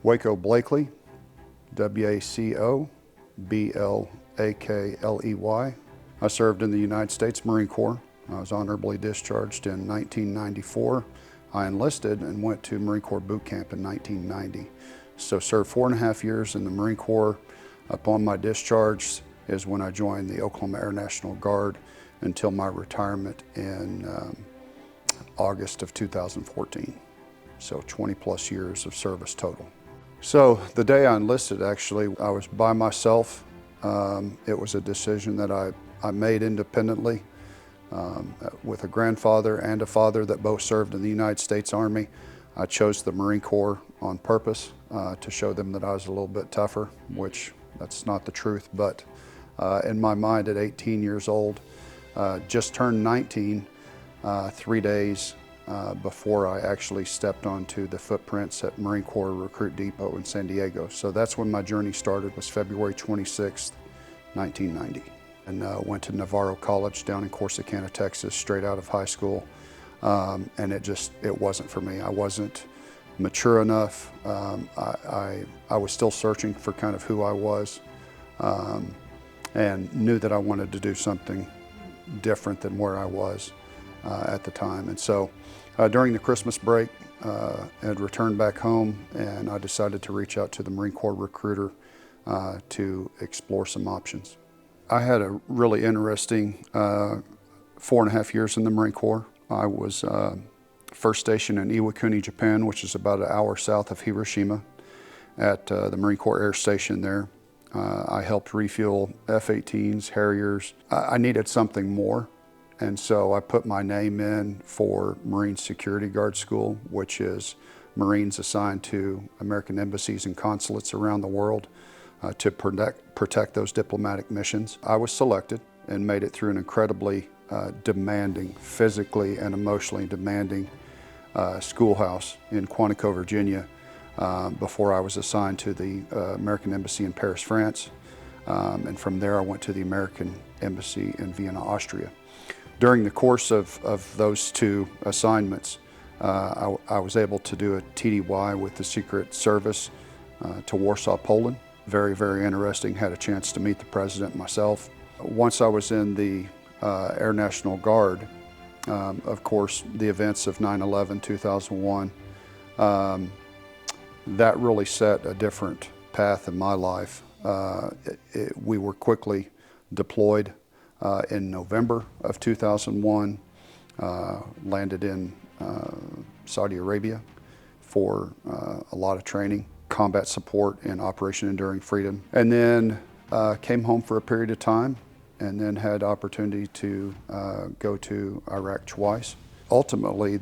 Waco Blakley, W-A-C-O-B-L-A-K-L-E-Y. I served in the United States Marine Corps. I was honorably discharged in 1994. I enlisted and went to Marine Corps boot camp in 1990. So served 4.5 years in the Marine Corps. Upon my discharge is when I joined the Oklahoma Air National Guard until my retirement in August of 2014. So 20 plus years of service total. So the day I enlisted, actually, I was by myself. It was a decision that I made independently with a grandfather and a father that both served in the United States Army. I chose the Marine Corps on purpose to show them that I was a little bit tougher, which that's not the truth, but in my mind at 18 years old, just turned 19 3 days before I actually stepped onto the footprints at Marine Corps Recruit Depot in San Diego. So that's when my journey started, was February 26th, 1990. And went to Navarro College down in Corsicana, Texas, straight out of high school. And it wasn't for me. I wasn't mature enough. I was still searching for kind of who I was, and knew that I wanted to do something different than where I was at the time. And so during the Christmas break, I had returned back home, and I decided to reach out to the Marine Corps recruiter to explore some options. I had a really interesting 4.5 years in the Marine Corps. I was first stationed in Iwakuni, Japan, which is about an hour south of Hiroshima, at the Marine Corps Air Station there. I helped refuel F-18s, Harriers. I needed something more, and so I put my name in for Marine Security Guard School, which is Marines assigned to American embassies and consulates around the world to protect those diplomatic missions. I was selected and made it through an incredibly demanding, physically and emotionally demanding schoolhouse in Quantico, Virginia, before I was assigned to the American Embassy in Paris, France. And from there I went to the American Embassy in Vienna, Austria. During the course of those two assignments, I was able to do a TDY with the Secret Service to Warsaw, Poland. Very, very interesting. Had a chance to meet the president myself. Once I was in the Air National Guard, of course, the events of 9/11, 2001, that really set a different path in my life. We were quickly deployed in November of 2001, landed in Saudi Arabia for a lot of training, combat support in Operation Enduring Freedom, and then came home for a period of time, and then had opportunity to go to Iraq twice. Ultimately,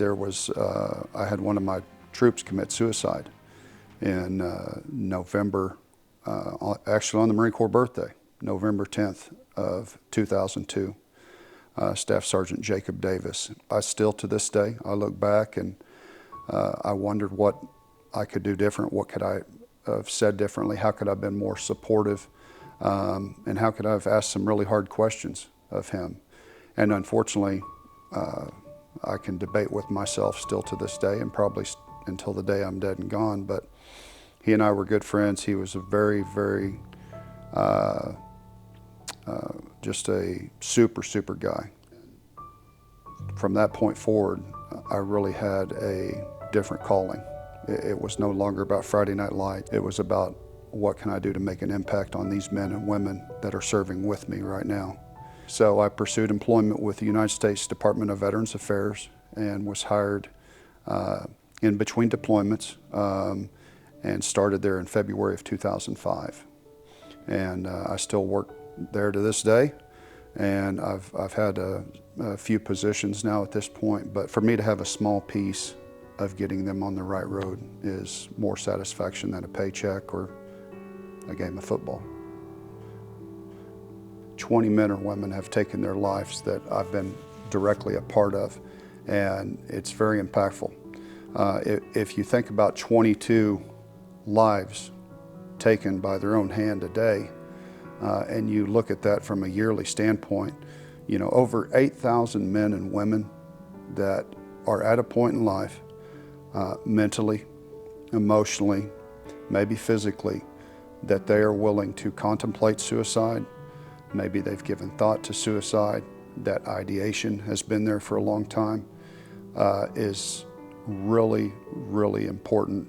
I had one of my troops commit suicide in November, actually on the Marine Corps birthday, November 10th of 2002, Staff Sergeant Jacob Davis. I still, to this day, I look back and I wondered what I could do different, what could I have said differently, how could I have been more supportive, and how could I have asked some really hard questions of him. And unfortunately, I can debate with myself still to this day, and probably until the day I'm dead and gone, but he and I were good friends. He was a very, very, just a super, super guy. From that point forward, I really had a different calling. It was no longer about Friday Night Lights. It was about what can I do to make an impact on these men and women that are serving with me right now. So I pursued employment with the United States Department of Veterans Affairs and was hired in between deployments and started there in February of 2005. And I still work there to this day, and I've had a few positions now at this point, but for me to have a small piece of getting them on the right road is more satisfaction than a paycheck or a game of football. 20 men or women have taken their lives that I've been directly a part of, and it's very impactful. If you think about 22 lives taken by their own hand a day, and you look at that from a yearly standpoint, you know, over 8,000 men and women that are at a point in life, mentally, emotionally, maybe physically, that they are willing to contemplate suicide. Maybe they've given thought to suicide. That ideation has been there for a long time, is really, really important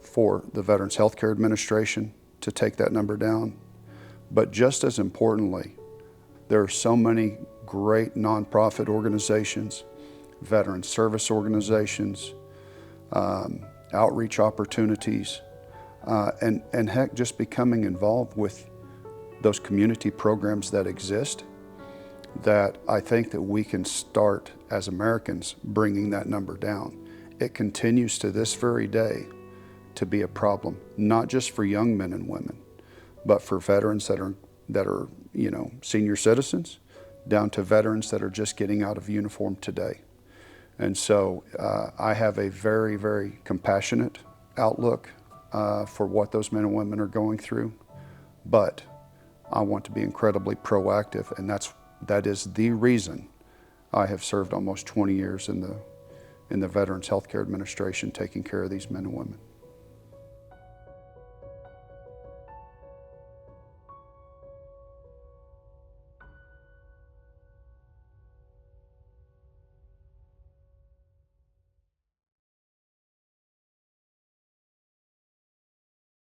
for the Veterans Healthcare Administration to take that number down. But just as importantly, there are so many great nonprofit organizations, veteran service organizations, outreach opportunities, and heck, just becoming involved with those community programs that exist, that I think that we can start as Americans bringing that number down. It continues to this very day to be a problem, not just for young men and women, but for veterans that are senior citizens, down to veterans that are just getting out of uniform today. And so I have a very, very compassionate outlook for what those men and women are going through, but I want to be incredibly proactive, and that is the reason I have served almost 20 years in the Veterans Healthcare Administration taking care of these men and women.